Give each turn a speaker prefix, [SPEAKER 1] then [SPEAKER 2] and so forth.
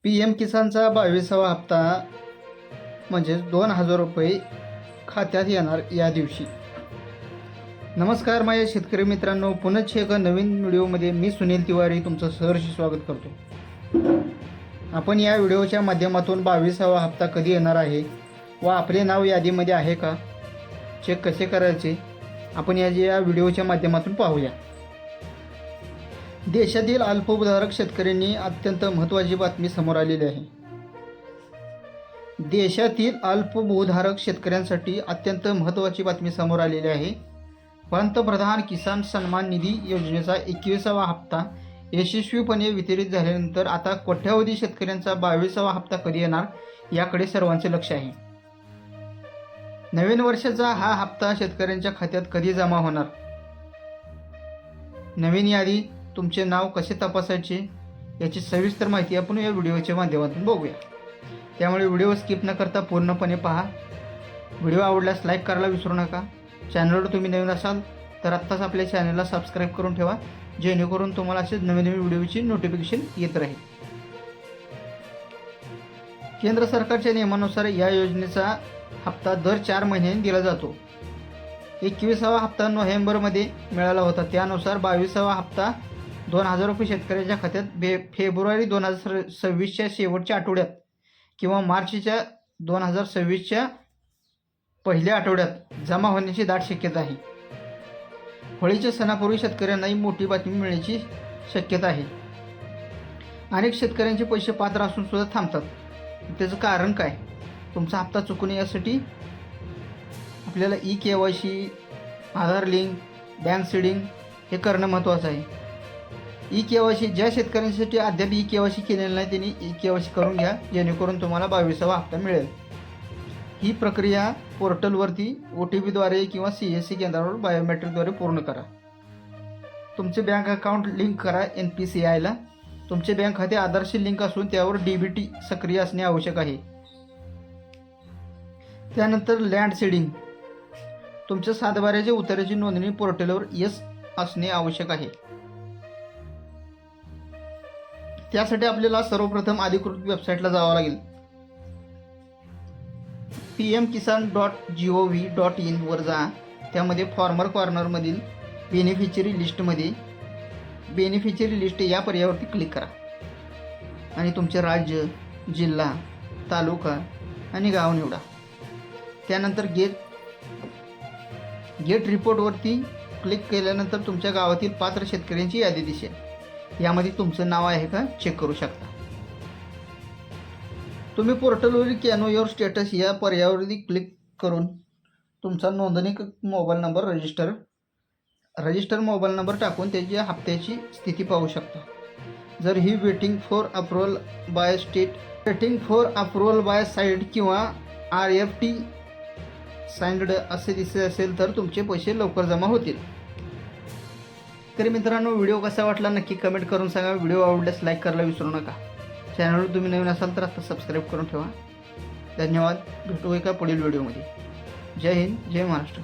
[SPEAKER 1] PM किसानचा 22वा हप्ता म्हणजेच 2,000 रुपये खात्यात येणार या दिवशी. नमस्कार माझ्या शेतकरी मित्रांनो, पुन्हा एका नवीन व्हिडिओमध्ये मी सुनील तिवारी तुमचं सहर्ष स्वागत करतो. आपण या व्हिडिओच्या माध्यमातून 22वा हप्ता कधी येणार आहे व आपले नाव यादीमध्ये आहे का चेक कसे करायचे आपण या व्हिडिओच्या माध्यमातून पाहूया. देशातील अल्पभूधारक शेतकऱ्यांनी अत्यंत महत्त्वाची बातमी समोर आलेली आहे. देशातील अल्पभूधारक शेतकऱ्यांसाठी अत्यंत महत्त्वाची बातमी समोर आलेली आहे. पंतप्रधान किसान सन्मान निधी योजनेचा 21वा हप्ता यशस्वीपणे वितरित झाल्यानंतर आता कोट्यावधी शेतकऱ्यांचा 22वा हप्ता कधी येणार याकडे सर्वांचे लक्ष आहे. नवीन वर्षाचा हा हप्ता शेतकऱ्यांच्या खात्यात कधी जमा होणार, नवीन यादी, तुमचे नाव कसे तपासायचे याची सविस्तर माहिती आपण या व्हिडिओच्या माध्यमातून बघूया. त्यामुळे व्हिडिओ स्किप न करता पूर्णपणे पहा. व्हिडिओ आवडल्यास लाईक करायला विसरू नका. चॅनलवर तुम्ही नवीन असाल तर आत्ताच आपल्या चॅनलला सबस्क्राईब करून ठेवा, जेणेकरून तुम्हाला असेच नवीन व्हिडिओची नोटिफिकेशन येत राहील. केंद्र सरकारच्या नियमानुसार या योजनेचा हप्ता दर 4 महिन्यांनी दिला जातो. 21वा हप्ता नोव्हेंबरमध्ये मिळाला होता. त्यानुसार 22वा हप्ता 2,000 रुपये शेतकऱ्याच्या खात्यात फेब्रुवारी 2026च्या शेवटच्या आठवड्यात किंवा मार्चच्या 2026च्या पहिल्या आठवड्यात जमा होण्याची दाट शक्यता आहे. होळीच्या सणापूर्वी शेतकऱ्यांनाही मोठी बातमी मिळण्याची शक्यता आहे. अनेक शेतकऱ्यांचे पैसे पात्र असून सुद्धा थांबतात. त्याचं कारण काय? तुमचा हप्ता चुकू नये यासाठी आपल्याला KYC, आधार लिंक, बँक सीडिंग हे करणं महत्त्वाचं आहे. KYC ज्या शेतकऱ्यांसाठी अद्याप KYC केलेलं नाही त्यांनी KYC करून घ्या, जेणेकरून तुम्हाला 22वा हप्ता मिळेल. ही प्रक्रिया पोर्टलवरती OTPद्वारे किंवा CSC केंद्रावर बायोमेट्रिकद्वारे पूर्ण करा. तुमचे बँक अकाउंट लिंक करा NPCIला. तुमचे बँक खाते आधारशी लिंक असून त्यावर DBT सक्रिय असणे आवश्यक आहे. त्यानंतर लँड सीडिंग, तुमच्या सातबाऱ्याच्या उतार्याची नोंदणी पोर्टलवर येस असणे आवश्यक आहे. त्यासाठी आपल्याला सर्वप्रथम अधिकृत वेबसाईटला जावं लागेल. pmkisan.gov.in वर जा. त्यामध्ये फॉर्मर कॉर्नरमधील बेनिफिशरी लिस्ट या पर्यायावरती क्लिक करा आणि तुमचे राज्य, जिल्हा, तालुका आणि गाव निवडा. त्यानंतर गेट रिपोर्टवरती क्लिक केल्यानंतर तुमच्या गावातील पात्र शेतकऱ्यांची यादी दिसेल. यामध्ये तुमचं नाव आहे का चेक करू शकता. तुम्ही पोर्टलवरील कॅनो युअर स्टेटस या पर्यायावरती क्लिक करून तुमचा नोंदणीकृत mobile number register mobile number टाकून त्याची हप्त्याची स्थिती पाहू शकता. जर ही waiting for approval by site किंवा RFT साइंड असे दिसत असेल तर तुमचे पैसे लवकर जमा होतील. तर मित्रांनो, व्हिडिओ कसा वाटला नक्की कमेंट करून सांगा. व्हिडिओ आवडल्यास लाईक करायला विसरू नका. चॅनलवर तुम्ही नवीन असाल तर आता सबस्क्राईब करून ठेवा. धन्यवाद. भेटू एका पुढील व्हिडिओमध्ये. जय हिंद, जय महाराष्ट्र.